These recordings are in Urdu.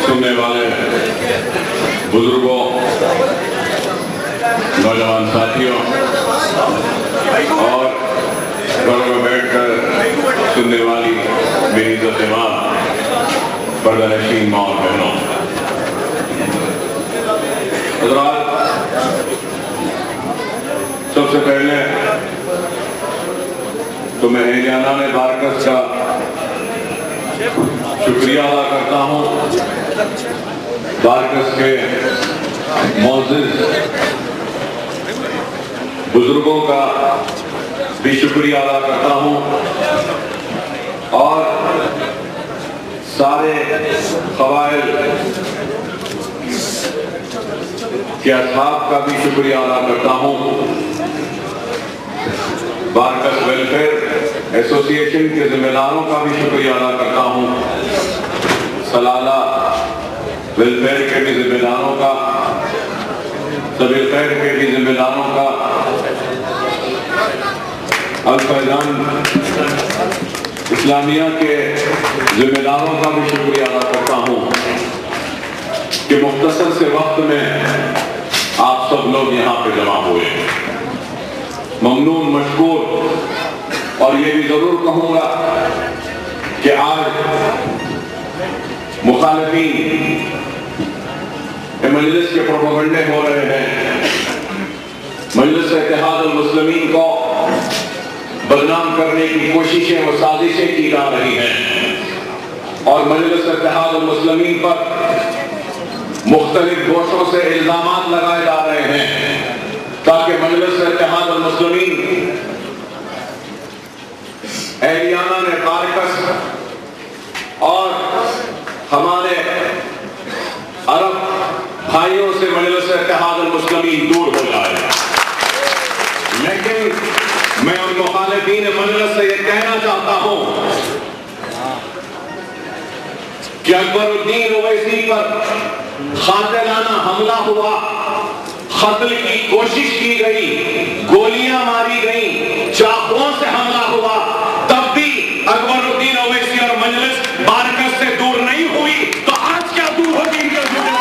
سننے والے بزرگوں، نوجوان ساتھیوں اور گھروں میں بیٹھ کر سننے والی میری عزت ماں، پردہ نشین ماں اور بہنوں، حضرات، سب سے پہلے تو میں اہلیانہ بارکس کا شکریہ ادا کرتا ہوں، بارکس کے معزز بزرگوں کا بھی شکریہ ادا کرتا ہوں، اور سارے قبائل کے اصحاب کا بھی شکریہ ادا کرتا ہوں، بارکس ویلفیئر ایسوسی ایشن کے ذمہ داروں کا بھی شکریہ ادا کرتا ہوں، سلالہ ویلفیئر کے بھی ذمہ داروں کا، سبیل خیر کے بھی ذمہ داروں کا، الفیضان اسلامیہ کے ذمہ داروں کا بھی شکریہ ادا کرتا ہوں کہ مختصر سے وقت میں آپ سب لوگ یہاں پہ جمع ہوئے، ممنون، مشکور۔ اور یہ بھی ضرور کہوں گا کہ آج مخالفین مجلس کے پروپیگنڈے ہو رہے ہیں، مجلس اتحاد المسلمین کو بدنام کرنے کی کوششیں و سازشیں کی جا رہی ہیں، اور مجلس اتحاد المسلمین پر مختلف گوشوں سے الزامات لگائے جا رہے ہیں تاکہ مجلس اتحاد المسلمین اہلیانہ بارکس اور ہمارے عرب بھائیوں سے مجلس اتحاد المسلمین دور ہو جائے۔ لیکن میں ان مخالفین مجلس سے یہ کہنا چاہتا ہوں کہ اکبر الدین اویسی پر قاتلانہ حملہ ہوا، قتل کی کوشش کی گئی، گولیاں ماری گئیں، چاقوؤں سے حملہ ہوا، تب بھی اکبر الدین اویسی اور مجلس بارکس سے دور نہیں ہوئی، تو آج کیا دور ہوگی ان کے ذمہ؟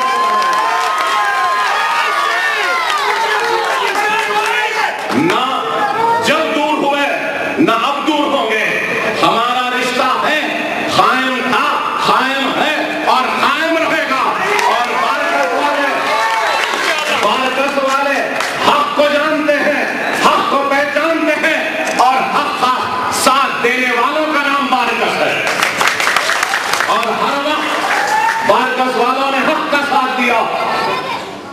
نہ جب دور ہوئے نہ اب دور ہوں گے۔ ہمارا رشتہ ہے، قائم تھا، قائم ہے اور قائم رہے گا، اور بارکس والے حق کو جانتے ہیں، حق کو پہچانتے ہیں، اور حق کا ساتھ دینے والوں کا نام بارکس ہے، اور ہر وقت بارکس والوں نے حق کا ساتھ دیا،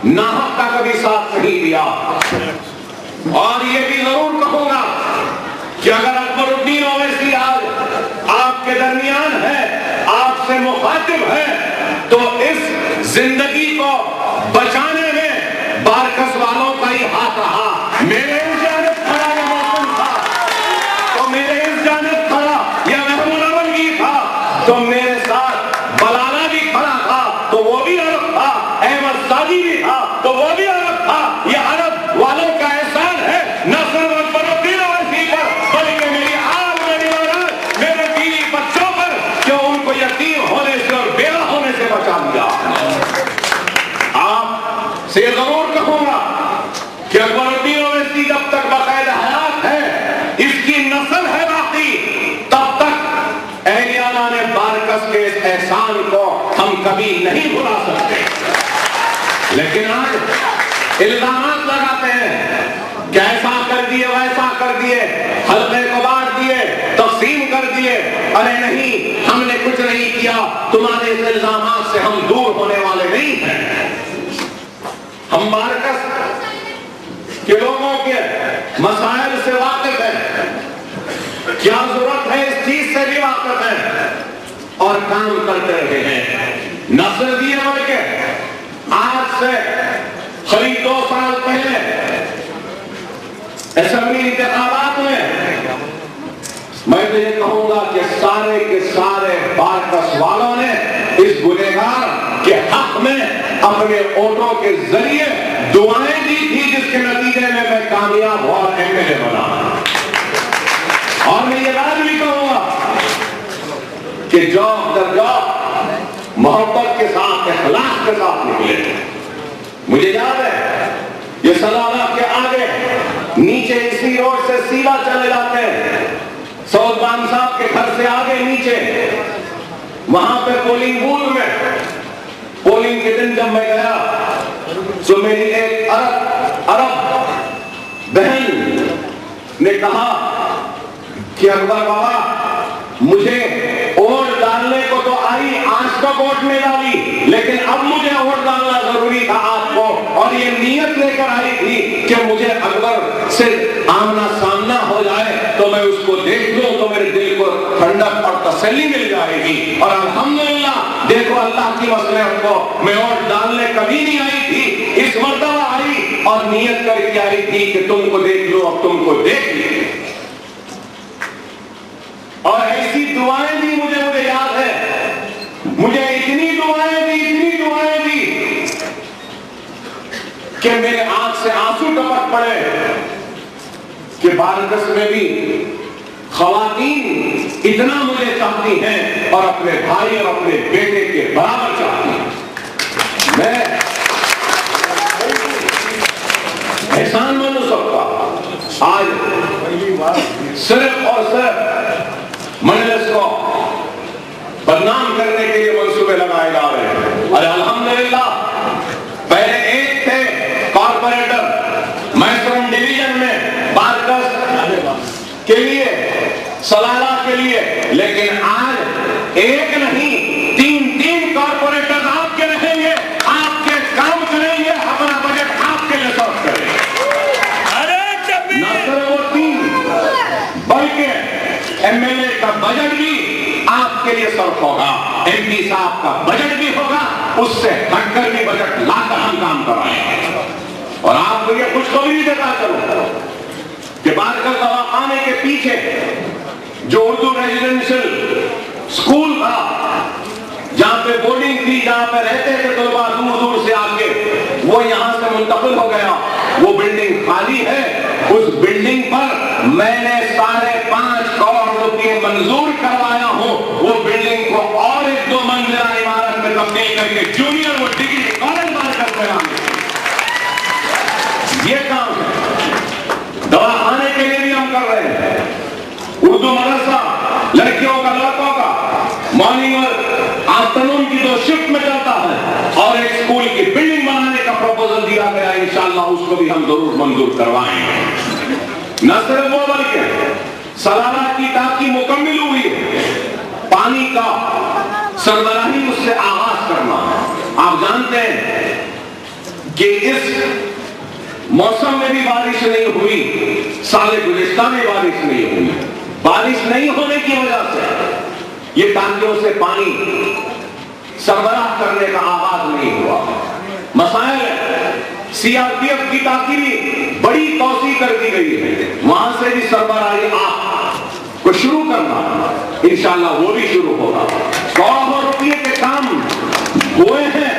ناحق کا کبھی ساتھ نہیں دیا۔ اور یہ بھی ضرور کہوں گا کہ اگر اکبر الدین اویسی آج آپ کے درمیان ہے، آپ سے مخاطب ہے، تو اس زندگی کو بچانے میں بارکس والوں کا ہی ہاتھ رہا۔ میرے اس جانب کھڑا یہ موسم تھا، تو میرے اس جانب کھڑا یہ محمود اولگی تھا، تو میرے ساتھ بلالہ بھی کھڑا تھا تو وہ بھی عرب تھا، احمد ساجی بھی تھا تو وہ بھی عرب تھا۔ یہ عرب والوں کا احسان ہے، نہ صرف اکبر الدین اویسی پر بلکہ میری آل، میری اولاد، میرے بیوی بچوں پر، کہ ان کو یتیم ہونے سے اور بیوہ ہونے سے بچا دیا۔ آپ سے ضرور کہوں گا کہ اکبر الدین اویسی جب تک باقاعدہ حیات ہے، اس کی نسل ہے باقی، تب تک اہلیانہ بارکس کے اس احسان کو ہم کبھی نہیں بھلا سکتے. لیکن آج الزامات لگاتے ہیں کہ ایسا کر دیے ویسا کر دیے, حلقے کو بانٹ دیے, تقسیم کر دیے. ارے نہیں, ہم نے کچھ نہیں کیا. تمہارے اس الزامات سے ہم دور ہونے والے نہیں ہیں. ہم مارکس کے لوگوں کے مسائل سے واقف ہیں, کیا ضرورت ہے اس چیز سے بھی واقف ہیں, اور کام کرتے رہے ہیں. نہ صرف یہ بلکہ آج سے قریب 2 سال پہلے اسمبلی انتخابات میں تو یہ کہوں گا کہ سارے کے سارے مارکس والوں نے اس گنہگار کے حق میں اپنے ووٹوں کے ذریعے دعائیں دی تھی, جس کے نتیجے میں کامیاب ہوا اور MLA بنا. اور میں یہ بات بھی کہوں گا کہ جاب در جاب محبت کے ساتھ, اخلاص کے ساتھ نکلے. مجھے یاد ہے یہ سلالہ کے آگے نیچے اسی روڈ سے سیدھا چلے جاتے ہیں, سعود بان صاحب کے گھر سے آگے نیچے, وہاں پہ پولنگ بوتھ میں پولنگ کے دن جب میں گیا تو میری ایک عرب بہن نے کہا کہ اکبر بابا مجھے ووٹ ڈالنے کو تو آئی, آج تک ووٹ نہیں ڈالی, لیکن اب مجھے ووٹ ڈالنا ضروری تھا آپ کو, اور یہ نیت لے کر آئی تھی کہ مجھے اکبر سے آمنا سامنا ہو جائے تو میں اس کو دیکھ لوں تو میرے دل کو ٹھنڈک اور تسلی مل جائے گی. اور الحمدللہ دیکھو اللہ کی مصلحت کو, میں ووٹ ڈالنے کبھی نہیں آئی تھی, اس مرتبہ آئی اور نیت کر کے آئی تھی کہ تم کو دیکھ لو, اب تم کو دیکھ لی. اور ایسی دعائیں دی مجھے یاد ہے, مجھے اتنی دعائیں دی کہ میرے آنکھ سے آنسو ٹپک پڑے کہ بارکس میں بھی خواتین اتنا مجھے چاہتی ہیں اور اپنے بھائی اور اپنے بیٹے کے برابر چاہتی ہیں. میں احسان مانو سب کا, آج صرف اور صرف مجلس کو بدنام کرنے کے لیے منصوبے لگائے جا رہے ہیں. اور الحمدللہ پہلے ایک تھے کارپوریٹر میسرن ڈویژن میں بارکس کے لیے, سلالہ کے لیے, لیکن آج ایک نہیں 3 کارپوریٹر آپ کے رہیں گے, آپ کے کام کریں گے, اپنا بجٹ آپ کے لیے صرف کریں گے. نہ صرف وہ 3 بلکہ MLA کا بجٹ بھی آپ کے لیے صرف ہوگا, MP صاحب کا بجٹ بھی ہوگا, اس سے ہٹ کر بھی بجٹ لا کر ہم کام کرائیں گے. اور آپ کو یہ خوشخبری دیتا چلو کہ بارکس دواخانے کے پیچھے جو اردو ریزیڈنشل اسکول تھا, جہاں پہ بورڈنگ تھی, جہاں پہ رہتے تھے طلباء دور دور سے آ کے, وہ یہاں سے منتقل ہو گیا. وہ بلڈنگ خالی ہے, اس بلڈنگ پر میں نے 5.5 کروڑ روپے منظور کروایا ہوں. وہ بلڈنگ کو اور 1-2 منزلہ عمارت میں تبدیل کر کے جونیئر وہ ڈگری کالج بارکس بنا دیں. یہ کام ہے. دواخانے کے لیے بھی ہم کر رہے ہیں. اردو مدرسہ لڑکیوں کا لڑکوں کا مارننگ اور آفٹرنون کی 2 شفٹ میں چلتا ہے, اور ایک اسکول کی بلڈنگ بنانے کا پروپوزل دیا گیا, انشاءاللہ اس کو بھی ہم ضرور منظور کروائیں گے. نہ صرف وہ بلکہ سلالہ کی ٹانکی مکمل ہوئی ہے, پانی کا سربراہی اس سے آغاز کرنا ہے. آپ جانتے ہیں کہ اس موسم میں بھی بارش نہیں ہوئی, سال گزشتہ میں بارش نہیں ہوئی. بارش نہیں ہونے کی وجہ سے یہ ٹانکیوں سے پانی سربراہ کرنے کا آغاز نہیں ہوا. مسائل CRPF کی ٹانکی بھی بڑی توسیع کر دی گئی ہے, وہاں سے بھی سربراہی آپ کو شروع کرنا, انشاءاللہ وہ بھی شروع ہوگا. 100 کروڑ روپے کے کام ہوئے ہیں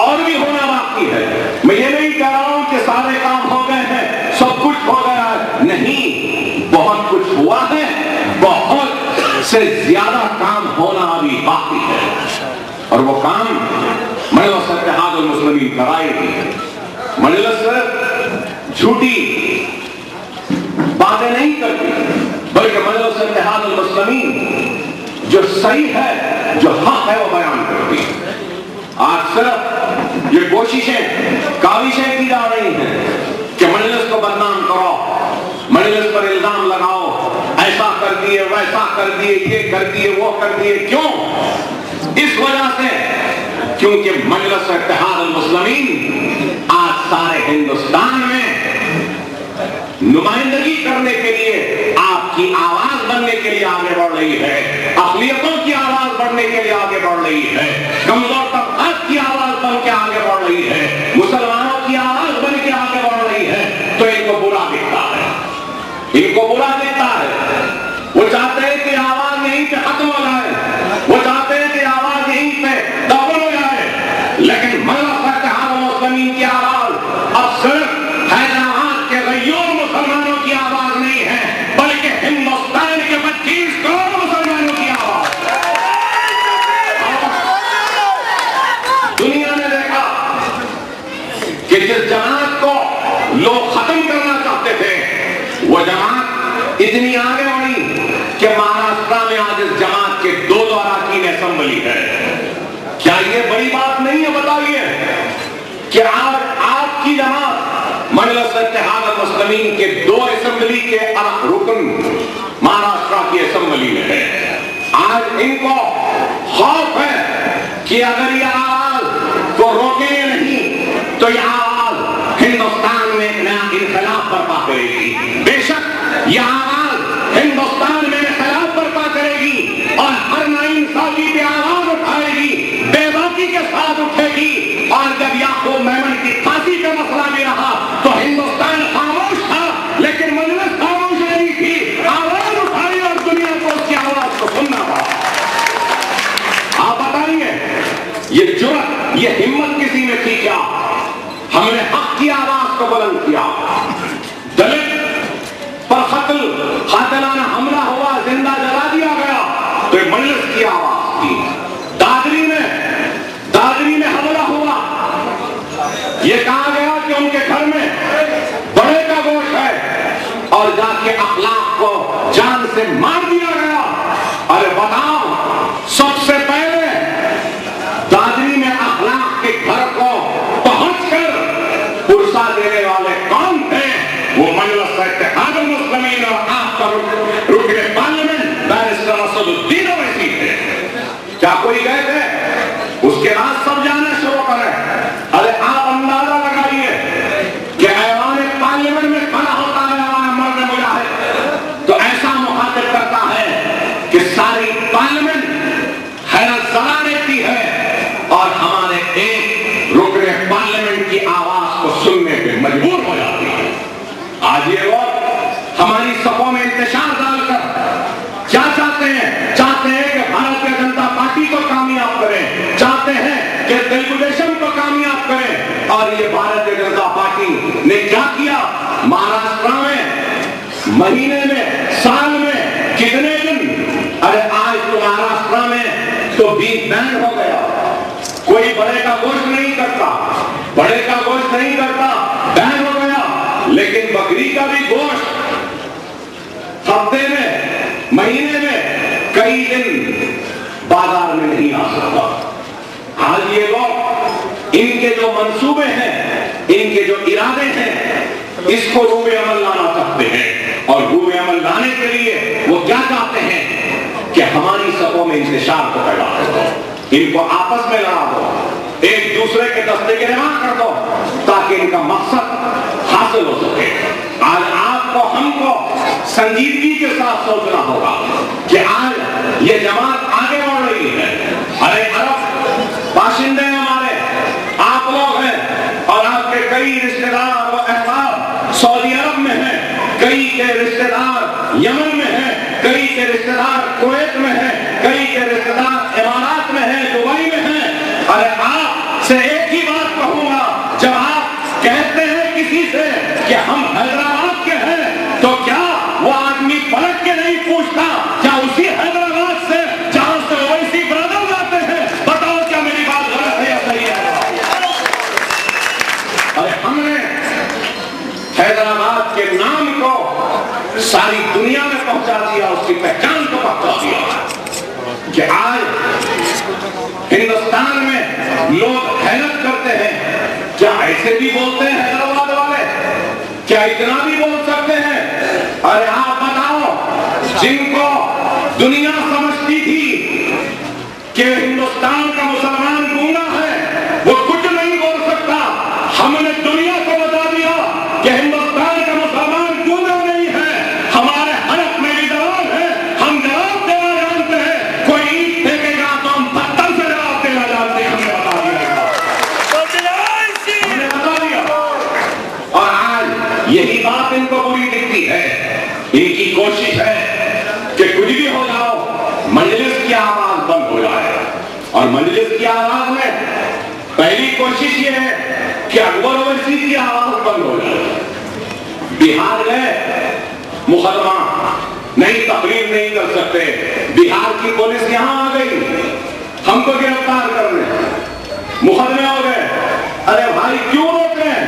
اور بھی ہونا باقی ہے. میں یہ نہیں کہہ رہا ہوں کہ سارے کام ہو گئے ہیں, سب کچھ ہو گیا ہے, نہیں, بہت کچھ ہوا ہے, بہت سے زیادہ کام ہونا ابھی باقی ہے. اور وہ کام مجلس اتحاد المسلمین کرائے گی. مجلس صرف جھوٹی باتیں نہیں کرتی, بلکہ مجلس اتحاد المسلمین جو صحیح ہے، جو حق ہے، وہ بیان کرتی ہے۔ آج صرف یہ کوششیں، کاوشیں کی جا رہی ہیں کہ مجلس کو بدنام کرو، مجلس پر الزام لگاؤ، ایسا کر دیے، ویسا کر دیے، یہ کر دیے، وہ کر دیے۔ کیوں؟ اس وجہ سے کیونکہ مجلس اتحاد المسلمین آج سارے ہندوستان میں نمائندگی کرنے کے لیے، آپ کی آواز بننے کے لیے آگے بڑھ رہی ہے، اقلیتوں کی آواز بڑھنے کے لیے آگے بڑھ رہی ہے، کمزور طبقات کی آواز بن کے آگے بڑھ رہی ہے، مسلمانوں کی آواز بن کے آگے بڑھ رہی ہے۔ تو ان کو برا دکھتا ہے، ان کو برا دکھتا ہے۔ وہ چاہتے ہیں کہ آواز یہیں پہ ختم ہو جائے، وہ چاہتے ہیں کہ آواز یہیں پہ دبل ہو جائے، لیکن مجلس اتحاد المسلمین کی آواز اب صرف حیدرآباد کے غیور مسلمانوں کی آواز نہیں ہے، بلکہ ہندوستان کے 25 کروڑ مسلمانوں کی آواز۔ دنیا نے دیکھا کہ جس جماعت کو لوگ ختم کرنا چاہتے تھے، وہ جماعت اتنی آگے بڑھی کہ مہاراشٹر میں آج اس جماعت کے 2 اراکین اسمبلی ہے۔ کیا یہ بڑی بات نہیں ہے؟ بتائیے کہ آج آپ کی جماعت مجلس اتحاد المسلمین کے 2 اسمبلی کے رکن مہاراشٹر کی اسمبلی میں ہے۔ آج ان کو خوف ہے کہ اگر یہ آواز کو روکیں گے نہیں تو یہ آواز ہندوستان میں ایک نیا انقلاب برپا کرے گی۔ بے شک یہ آواز ہندوستان میں انقلاب برپا کرے گی اور ہر ناانصافی پہ آواز اٹھائے گی، بے باکی کے ساتھ اٹھے گی۔ اور جب یعقوب میمن کی پھانسی کا مسئلہ بھی رہا تو ہندوستان خاموش تھا، لیکن مجلس خاموش نہیں تھی، آواز اٹھائی اور دنیا کو اس کی آواز کو سننا تھا۔ آپ بتائیے یہ جرأت، یہ ہمت کسی میں تھی کیا؟ ہم نے حق کی آواز کو بلند کیا۔ دلت پر قاتلانہ حملہ ہوا، زندہ جلا دیا گیا، تو یہ مجلس کی آواز تھی۔ دادری میں حملہ ہوا، یہ کہا گیا کہ ان کے گھر میں بڑے کا گوشت ہے اور جا کے اخلاق کو جان سے مار دیا گیا۔ ارے بتاؤ، سب سے پہلے دادری میں اخلاق کے گھر کو پہنچ کر پرسا دینے والے کون تھے؟ وہ مجلس اتحاد المسلمین اور آپ کا رکن پارلیمنٹ بیرسٹر اسد الدین اویسی تھے۔ کیا کوئی گئے تھے؟ اس کے بعد سب جانا شروع کریں۔ ارے آپ اندازہ لگائیے کہ ایوان پارلیمنٹ میں کھڑا ہوتا ہے ہمارا مرد مجاہد تو ایسا مخاطب کرتا ہے کہ ساری پارلیمنٹ حیرت زدہ رہتی ہے اور ہمارے ایک رکن پارلیمنٹ کی آواز کو سننے پہ مجبور ہو جاتی ہے۔ آج یہ لوگ ہماری صفوں میں انتشار ڈال کر کیا چاہتے ہیں؟ چاہتے ہیں کہ بھارتیہ جنتا پارٹی کو کامیاب کریں، چاہتے ہیں کہ تیلگو دیشم کو کامیاب کریں۔ اور یہ بھارتیہ جنتا پارٹی نے کیا کیا؟ مہاراشٹر میں مہینے میں، سال میں کتنے دن؟ ارے آج تو مہاراشٹر میں تو بیف بین ہو گیا، کوئی بڑے کا گوشت نہیں کرتا، بڑے کا گوشت نہیں کرتا، بین ہو گیا۔ لیکن بکری کا بھی گوشت ہفتے میں، مہینے میں کئی دن بازار میں نہیں آ سکتا۔ آج یہ لوگ ان کے جو منصوبے ہیں، ان کے جو ارادے ہیں، اس کو روح عمل لانا چاہتے ہیں۔ اور روح عمل لانے کے لیے وہ کیا چاہتے ہیں کہ ہماری صفوں میں انتشار کو پیدا کر دو، ان کو آپس میں لڑا دو، ایک دوسرے کے دستے گرفتار کر دو تاکہ ان کا مقصد حاصل ہو سکے۔ آج آپ کو، ہم کو سنجیدگی کے ساتھ سوچنا ہوگا کہ آج یہ جماعت آگے بڑھ رہی ہے۔ ارے عرب باشندے ہمارے، آپ لوگ ہیں اور آپ کے کئی رشتہ دار و احباب سعودی عرب میں ہیں، کئی کے رشتہ دار یمن میں ہیں، کئی کے رشتہ دار کویت میں ہیں، کئی کے رشتہ دار امارات میں ہیں، دبئی میں ہیں۔ ارے آپ سے ایک ہی بات کہوں گا، جب آپ کہتے ہیں کسی سے کہ ہم حیدرآباد کے ہیں تو کیا وہ آدمی پلٹ کے نہیں پوچھتا کیا اسی حیدرآباد سے جہاں سے اویسی برادر آتے ہیں؟ بتاؤ کیا میری بات غلط ہے یا صحیح ہے؟ ارے ہم نے حیدرآباد کے نام کو ساری دنیا میں پہنچا دیا، اس کی پہچان کو پہنچا دیا۔ کہ آج ہندوستان میں لوگ حیرت کرتے ہیں، کیا ایسے بھی بولتے ہیں حیدرآباد والے؟ کیا اتنا بھی بول سکتے ہیں؟ ارے آپ بتاؤ، جن کو دنیا سمجھتی تھی کہ ہندوستان کا مسلمان گونگا ہے، وہ کچھ نہیں بول سکتا، ہم نے دنیا کو بتا دیا کہ ہندوستان کا مسلمان گونگا نہیں ہے، ہمارے حلق میں بھی زبان ہے، ہم جواب دینا جانتے ہیں، کوئی اینٹ پھینکے گا تو ہم پتھر سے جواب دینا جانتے ہیں، ہم نے بتا دیا، ہم نے بتا دیا۔ اور آج یہی بات ان کو بری دکھتی ہے، ان کی کوشش ہے کہ کچھ بھی ہو جاؤ، مجلس کی آواز بند ہو جائے، اور مجلس کی آواز میں پہلی کوشش یہ ہے کہ اکبر اویسی کی آواز بند ہو جائے۔ بہار گئے، مقدمہ نہیں، تقریر نہیں کر سکتے، بہار کی پولیس یہاں آ گئی، ہم کو گرفتار کر رہے ہیں، مقدمے ہو گئے۔ ارے بھائی کیوں روکتے ہیں؟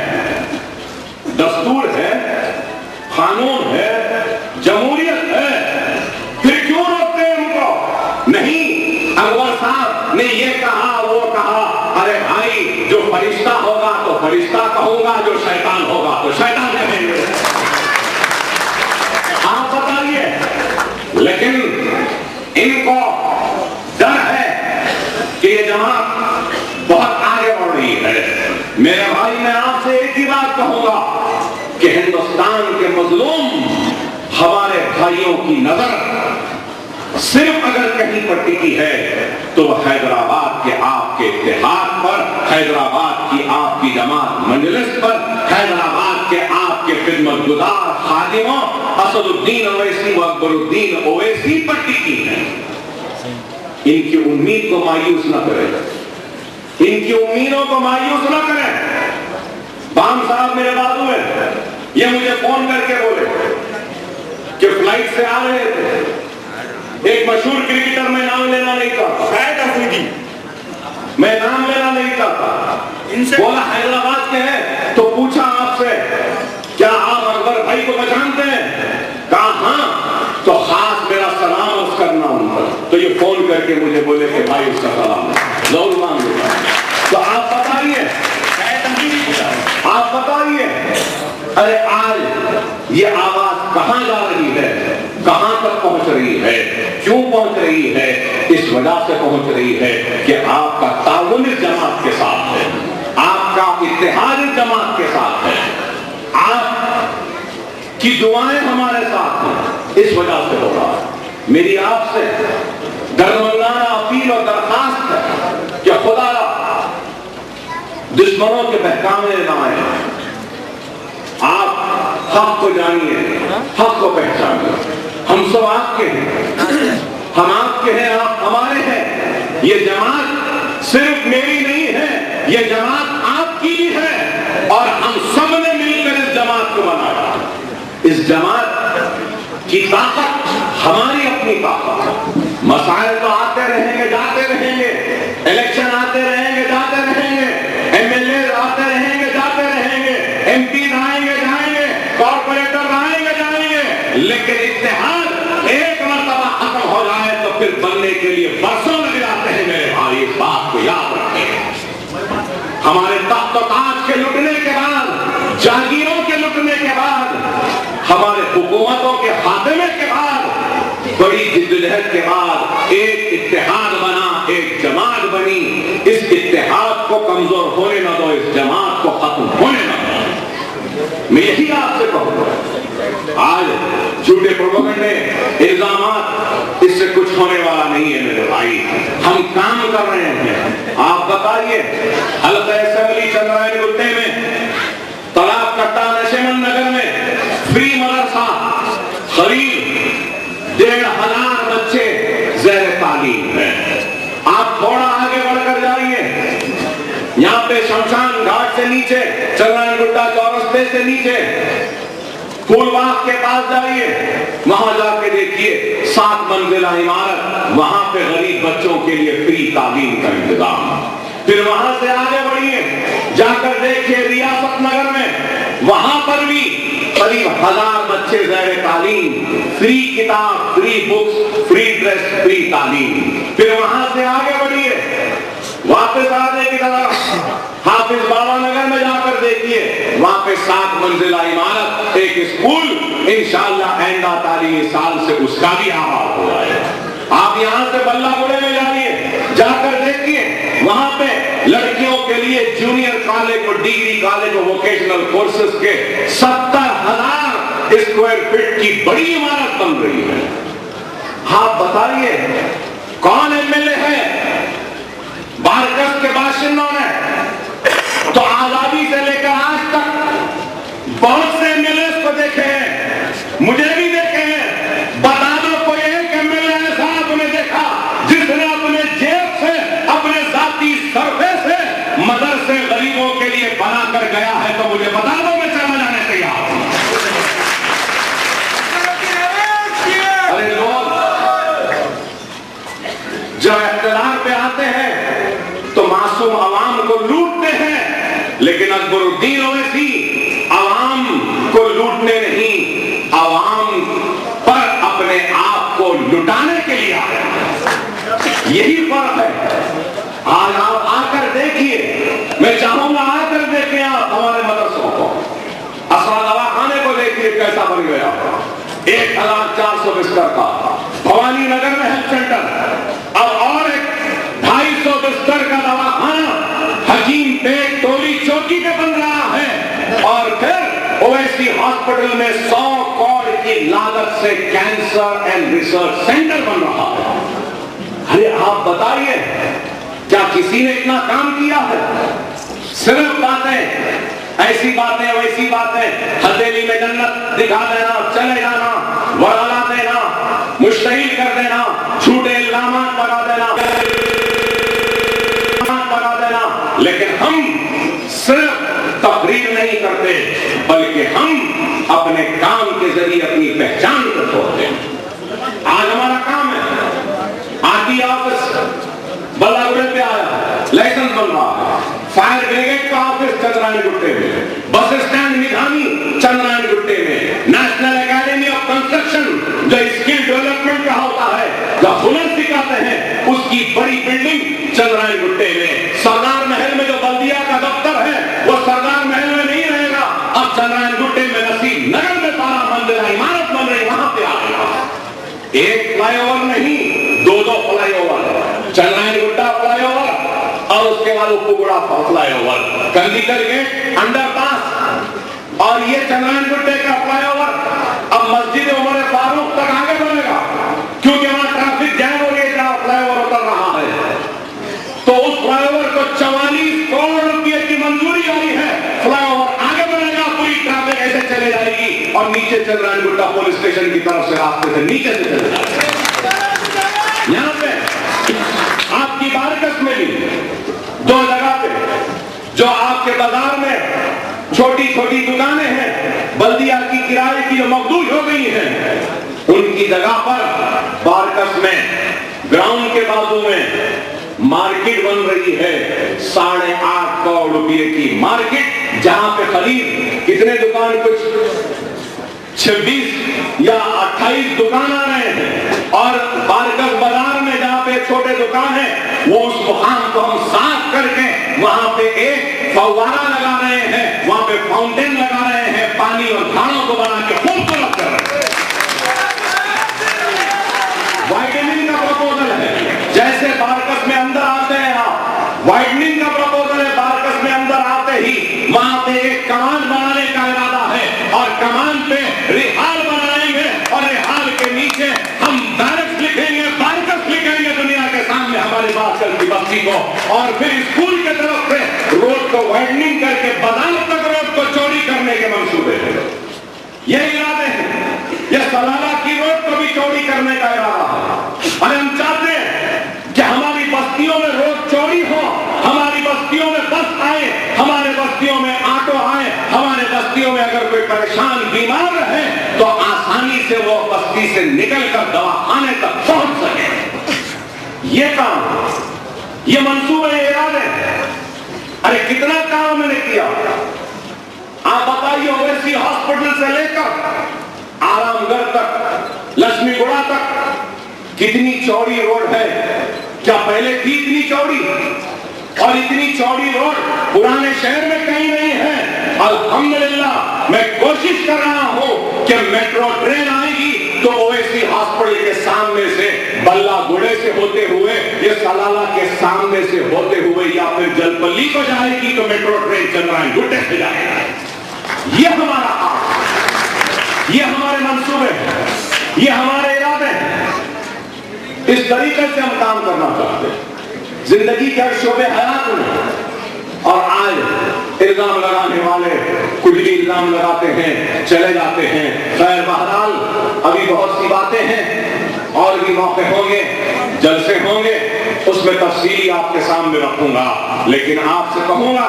دستور ہے، قانون ہے، جمہوریت ہے، پھر کیوں روکتے ہیں ان کو؟ نہیں، اکبر صاحب نے یہ کہا وہ کہا، ارے بھائی جو فرشتہ ہوگا تو فرشتہ کہوں گا، جو شیطان ہوگا تو شیطان کہیں گے، آپ بتائیے۔ لیکن ان کو ڈر ہے کہ یہ جماعت بہت آگے بڑھ رہی ہے۔ میرے بھائی میں آپ سے ایک ہی بات کہوں گا کہ ہندوستان کے مظلوم ہمارے بھائیوں کی نظر صرف اگر کہیں پر ٹکی ہے تو وہ حیدرآباد کے آپ کے اتحاد پر، حیدرآباد کی آپ کی جماعت مجلس پر، حیدرآباد کے آپ کے خدمت گزار خادموں اسد الدین اویسی و اکبر الدین اویسی پر ٹکی ہے۔ ان کی امید کو مایوس نہ کریں، ان کی امیدوں کو مایوس نہ کریں۔ بام صاحب میرے بازو میں، یہ مجھے فون کر کے بولے کہ فلائٹ سے آ رہے تھے، ایک مشہور کرکٹر، میں نام لینا نہیں چاہتا، شاید افریدی، میں نام لینا نہیں چاہتا، بولا حیدرآباد کے ہیں، تو پوچھا آپ سے کیا آپ اکبر بھائی کو پہچانتے ہیں؟ کہا ہاں، تو خاص میرا سلام عرض کرنا ان پر۔ تو یہ فون کر کے مجھے بولے کہ بھائی اس کا سلام ضرور مانگ لوں گا۔ تو آپ بتائیے، آپ بتائیے، ارے آج یہ آواز کہاں جا رہی ہے، کہاں تک پہنچ رہی ہے، کیوں پہنچ رہی ہے؟ اس وجہ سے پہنچ رہی ہے کہ آپ کا تعاون اس جماعت کے ساتھ ہے، آپ کا اتحاد اس جماعت کے ساتھ ہے، آپ کی دعائیں ہمارے ساتھ ہیں، اس وجہ سے ہو رہا ہے۔ میری آپ سے درمندانہ اپیل اور درخواست ہے کہ خدا دشمنوں کے بہکاوے نہ آئے، آپ حق کو جانیے، حق کو پہچانیے۔ ہم سب آپ کے ہیں، ہم آپ کے ہیں، آپ ہمارے ہیں۔ یہ جماعت صرف میری نہیں ہے، یہ جماعت آپ کی بھی ہے، اور ہم سب نے مل کر اس جماعت کو بنایا۔ اس جماعت کی طاقت ہماری اپنی طاقت ہے۔ مسائل تو آتے رہیں گے، جاتے رہیں گے، الیکشن آتے رہیں گے، جاتے رہیں گے، ایم ایل اے آتے رہیں گے، جاتے رہیں گے، ایم پی آئیں گے، جائیں گے، کارپوریٹر آئیں گے، جائیں گے، لیکن اتحاد ایک مرتبہ ختم ہو جائے تو پھر بننے کے لیے برسوں لگ جاتے ہیں۔ میرے بھائی اس بات کو یاد رکھیں، ہمارے تخت و تاج کے لٹنے کے بعد، جاگیروں کے لٹنے کے بعد، ہمارے حکومتوں کے خاتمے کے بعد، بڑی جدوجہد کے بعد ایک اتحاد بنا، ایک جماعت بنی۔ اس اتحاد کو کمزور ہونے نہ دو، اس جماعت کو ختم ہونے نہ دو۔ میں یہی آپ سے کہوں گا، آج جھوٹے پروپیگنڈے، الزامات، اس سے کچھ ہونے والا نہیں ہے میرے بھائی۔ ہم کام کر رہے ہیں۔ آپ بتائیے، حلقہ اسمبلی چندرائن گٹے میں، طلاق کٹا نشیمن نگر میں فری مدرسہ، قریب 1500 بچے زیر تعلیم ہیں۔ آپ تھوڑا آگے بڑھ کر جائیے، یہاں پہ شمشان گھاٹ سے نیچے، چندرائن گٹا چورستے سے نیچے، پھول باغ کے پاس جائیے، وہاں جا کے دیکھیے 7 منزلہ عمارت، وہاں پہ غریب بچوں کے لیے فری تعلیم کا انتظام۔ پھر وہاں سے آگے بڑھیے، جا کر دیکھیے ریاست نگر میں، وہاں پر بھی قریب 1000 بچے زیر تعلیم، فری کتاب، free books, free dress, free تعلیم۔ پھر وہاں سے آگے بڑھیے، واپس آنے کی طرف حافظ بابا نگر میں جا کر دیکھیے، وہاں پہ 7 منزلہ عمارت، ایک اسکول، انشاءاللہ آئندہ تعلیمی سال سے اس کا بھی آغاز ہو جائے۔ آپ یہاں سے بلہ گڑے میں جائیے، جا کر دیکھیے، وہاں پہ لڑکیوں کے لیے جونیئر کالج اور ڈگری کالج اور ووکیشنل کورسز کے 70,000 اسکوائر فٹ کی بڑی عمارت بن رہی ہے۔ آپ بتائیے کون ایم ایل اے ہے بارکس کے باشندوں نے؟ تو آزادی سے لے کر آج تک بہت سے ایم ایل اے کو دیکھے ہیں، مجھے بھی دیکھے ہیں، بتا دو کوئی ایک ایم ایل اے ایسا آپ نے دیکھا جس نے اپنے جیب سے، اپنے ذاتی سرفے سے مدرسے غریبوں کے لیے بنا کر گیا ہے؟ تو مجھے بتا دو، میں چلا جانے تیار ہوں۔ ارے لوگ جب اقتدار پہ آتے ہیں تو معصوم عوام کو لوٹتے ہیں، لیکن اکبر الدین اویسی عوام کو لوٹنے نہیں، عوام پر اپنے آپ کو لٹانے کے لیے آئے۔ یہی فرق ہے۔ آج آپ آ کر دیکھیے، میں چاہوں گا آ کر دیکھیں آپ ہمارے مدرسوں کو، اسرا دواخانے کو دیکھیے کیسا بن گیا، 1400 بستر کا بھوانی نگر میں ہیلتھ سینٹر، اب اور ایک 250 بستر کا دواخانہ حکیم پیٹ ٹولی چوکی پہ بن رہا ہے، اور پھر اویسی ہاسپٹل میں 100 کروڑ کی لاگت سے کینسر اینڈ ریسرچ سینٹر بن رہا ہے۔ ارے آپ بتائیے کیا کسی نے اتنا کام کیا ہے؟ صرف باتیں، ایسی باتیں ویسی باتیں، ہتھیلی میں جنت دکھا دینا، چلے جانا، ورالا دینا، مشتعل کر دینا، جھوٹے الزامات لگا دینا، لیکن ہم صرف تقریر نہیں کرتے بلکہ ہم اپنے کام کے ذریعے اپنی پہچان کو چھوڑتے ہیں۔ آج ہمارا کام ہے، آرٹی آفس بلہ گڑے پہ آیا، لائسنس بن رہا ہے، فائر بریگیڈ کا آفس چندرائن گٹے میں، بس اسٹینڈ نگرانی چندرائن گٹے میں، نیشنل اکیڈمی آف کنسٹرکشن جو اسکل ڈیولپمنٹ کا ہوتا ہے، جو ہنر سکھاتے ہیں، اس کی بڑی بلڈنگ چندرائن گٹے میں، سردار محل میں جو بلدیہ کا دفتر ہے وہ سردار محل میں نہیں رہے گا، اب چندرائن گٹے میں نصیب نگر میں 12 منزلہ عمارت بن رہی، وہاں پہ آئے گا۔ ایک فلائی اوور نہیں، 2 flyover, Chandrayangutta flyover اور اس کے بعد Uppuguda flyover, Kandikal gate underpass, اور یہ چندرائن گٹے کا فلائی اوور اب مسجد عمر فاروق تک آگے بڑھے گا، کیونکہ وہاں ٹریفک جام ہو رہی ہے جہاں فلائی اوور اتر رہا ہے، تو اس فلائی اوور کو 44 کروڑ روپے کی منظوری آئی ہے، فلائی اوور آگے بڑھے گا، پوری ٹریفک ایسے چلے جائے گی اور نیچے چندرائن گٹا پولیس اسٹیشن کی طرف سے راستے سے نیچے سے چلے جائے گی۔ یہاں پہ آپ کی بارکس میں بھی 2 جگہ پہ جو آپ کے بازار میں چھوٹی چھوٹی دکانیں ہیں، بلدیہ کی کرائے کی جو مقدور ہو گئی ہیں، ان کی جگہ پر بارکس میں گراؤنڈ کے بازو میں مارکیٹ بن رہی ہے، 8.5 کروڑ روپے کی مارکیٹ، جہاں پہ خرید کتنے دکان، کچھ 26 یا 28 دکان آ رہے ہیں، اور بارکس بازار میں جہاں پہ چھوٹے دکان ہیں وہ اس مقام کو ہم صاف کر کے وہاں پہ ایک فوارہ لگا رہے ہیں، وہاں پہ فاؤنٹین لگا رہے ہیں، پانی اور کھانوں کو بنا کے خوبصورت کر رہے ہیں۔ وائٹننگ کا پروپوزل ہے، جیسے بارکس میں اندر آتے ہیں آپ، وائٹننگ کا پروپوزل ہے، بارکس میں اندر آتے ہی وہاں پہ ایک کمان بنانے کا ارادہ ہے، اور کمان پہ رحال بنائیں گے، اور رحال کے نیچے ہم بارکس لکھیں گے، بارکس لکھیں گے دنیا کے سامنے ہماری بارکس کی بستی کو، اور پھر اسکول کے طرف سے روڈ کو وائڈننگ کر کے بازار تک روڈ کو چوڑی کرنے کے منصوبے ہیں۔ یہ ارادے ہیں، یہ سلالہ کی روڈ کو بھی چوڑی کرنے کا ارادہ ہے، اور ہم چاہتے ہیں کہ ہماری بستیوں میں روڈ چوڑی ہو، ہماری بستیوں میں بس آئے، ہمارے بستیوں میں آٹو آئے، ہمارے بستیوں میں اگر کوئی پریشان بیمار رہے تو آسانی سے وہ بستی سے نکل کر دواخانے تک پہنچ سکے۔ یہ کام، یہ منصوبہ، یہ ارادے، ارے کتنا کام میں نے کیا، آپ بتائیے سے لے کر آرام گڑھ تک، لکشمی گڑا تک کتنی چوڑی روڈ ہے، کیا پہلے تھی اتنی چوڑی؟ اور اتنی چوڑی روڈ پرانے شہر میں کہیں نہیں ہے۔ الحمدللہ میں کوشش کر رہا ہوں کہ میٹرو ٹرین آئے گی تو اویسی ہاسپٹل کے سامنے سے، بلہ گڑے سے ہوتے ہوئے، یہ سلالہ کے سامنے سے ہوتے ہوئے، یا پھر جلپلی کو جائے گی تو میٹرو ٹرین چندرائن گڈے سے جائے گا۔ یہ ہمارا آرٹ، یہ ہمارے منصوبے ہیں، یہ ہمارے ارادے ہیں۔ اس طریقے سے ہم کام کرنا چاہتے ہیں زندگی کے ہر شعبے حیات میں۔ اور آج الزام لگانے والے کچھ بھی الزام لگاتے ہیں، چلے جاتے ہیں۔ خیر بہرحال ابھی بہت سی باتیں ہیں، اور بھی موقع ہوں گے، جلسے ہوں گے، اس میں تفصیلی آپ کے سامنے رکھوں گا۔ لیکن آپ سے کہوں گا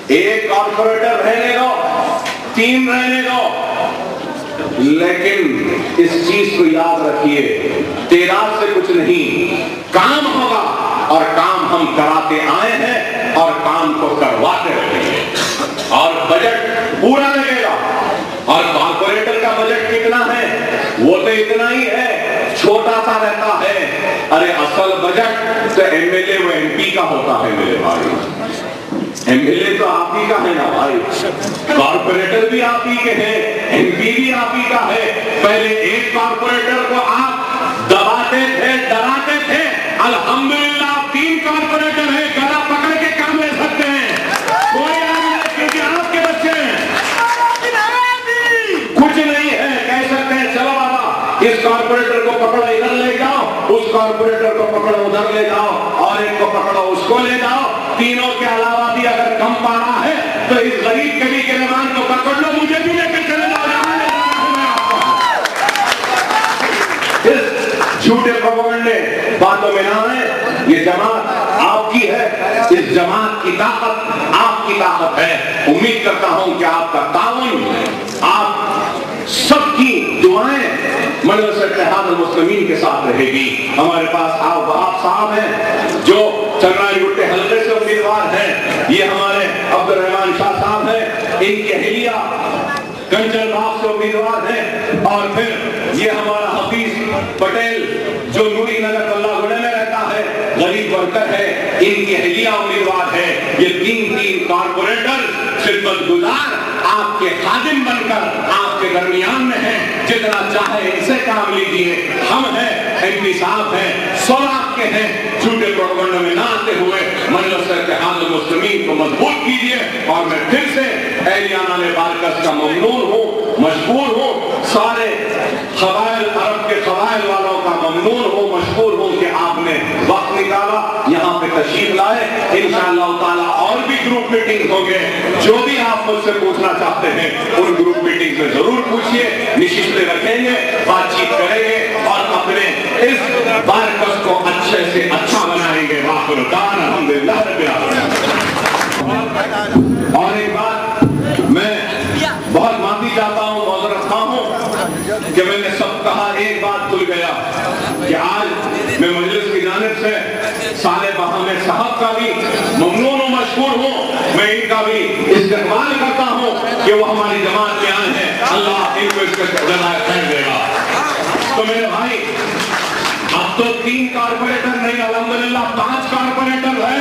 ایک کارپوریٹر رہنے دو، 3 رہنے دو، لیکن اس چیز کو یاد رکھیے، تعداد سے کچھ نہیں، کام ہوگا، اور کام ہم کراتے آئے ہیں اور کام کو کرواتے رہیں گے۔ اور بجٹ پورا لگے گا۔ اور کارپوریٹر کا بجٹ کتنا ہے؟ وہ تو اتنا ہی ہے، چھوٹا سا رہتا ہے۔ ارے اصل بجٹ تو ایم ایل اے و ایم پی کا ہوتا ہے میرے بھائی۔ ایم ایل اے تو آپ ہی کا ہے نا بھائی، کارپوریٹر بھی آپ ہی کے ہیں، ایم پی بھی آپ ہی کا ہے۔ پہلے ایک کارپوریٹر کو آپ دباتے تھے، ڈراتے تھے، الحمدللہ آپ 3 کارپوریٹر ہیں، گلا پکڑ کے کام لے سکتے ہیں۔ کوئی آگے کیونکہ آپ کے بچے ہیں، کچھ نہیں ہے، کہہ سکتے ہیں چلو بابا اس کارپوریٹر کو پکڑو ادھر لے جاؤ، اس کارپوریٹر کو پکڑو ادھر لے جاؤ، اور ایک کو پکڑو اس کو لے جاؤ۔ تینوں کے علاوہ بھی اگر کم پا رہا ہے تو اس غریب کبھی کے مہمان کو پکڑ لو، مجھے بھی لے کے چلے جاؤ، جہاں لے جانا ہوں میں آپ کو۔ اس جھوٹے پروپیگنڈے باتوں میں نہ آئے، یہ جماعت آپ کی ہے، اس جماعت کی طاقت آپ کی طاقت ہے۔ امید کرتا ہوں کہ آپ کا تعاون، آپ سب کی دعائیں مجلس اتحاد المسلمین کے ساتھ رہے گی۔ ہمارے پاس آپ صاحب ہیں جو چندرائن گڈے حلقے سے امیدوار ہیں، یہ ہمارے عبد الرحمان شاہ صاحب ہیں، ان کے اہلیہ کنچن باغ سے امیدوار ہیں، اور پھر یہ ہمارا حفیظ پٹیل جو نوری نگر اللہ گڑے میں رہتا ہے، غریب ورکر ہے، ان کی اہلیہ امیدوار ہے۔ یہ 3 کارپوریٹر خدمت گزار آپ کے خادم بن کر آپ کے درمیان میں ہیں، جتنا چاہے اسے کام لیجیے۔ ہم ہیں، ایم پی صاحب ہیں، 16 آپ کے ہیں، جھوٹے پروپیگنڈے میں نہ آتے ہوئے مجلس اتحاد المسلمین کو مضبوط کیجیے۔ اور میں پھر سے اہلیانہ بارکس کا ممنون ہوں، مشکور ہوں، سارے قبائل عرب کے قبائل والوں کا ممنون ہوں، مشکور ہوں کہ آپ نے وقت نکالا، یہاں پہ تشریف لائے۔ انشاءاللہ تعالیٰ اور بھی گروپ میٹنگ ہوں گے، جو بھی آپ مجھ سے پوچھنا چاہتے ہیں ان گروپ میٹنگ میں ضرور پوچھیے، نشستیں رکھیں گے، بات چیت کریں گے، اور اپنے اس بارکس کو اچھے سے اچھا بنائیں گے۔ وآخر دعوانا الحمدللہ رب العالمین۔ اور ایک بات میں بہت معافی چاہتا ہوں، معذرت خواہ ہوں کہ میں نے سب کہا، ایک بات بھول گیا کہ آج میں مجلس کی جانب سے صالح بہامے صاحب کا بھی ممنون و مشکور ہوں، میں ان کا بھی استقبال کرتا ہوں کہ وہ ہماری جماعت میں آئے ہیں، اللہ ان کو اس کا جزائے خیر دے گا۔ تو میرے بھائی اب تو 3 کارپوریٹر نہیں، الحمدللہ 5 کارپوریٹر ہیں۔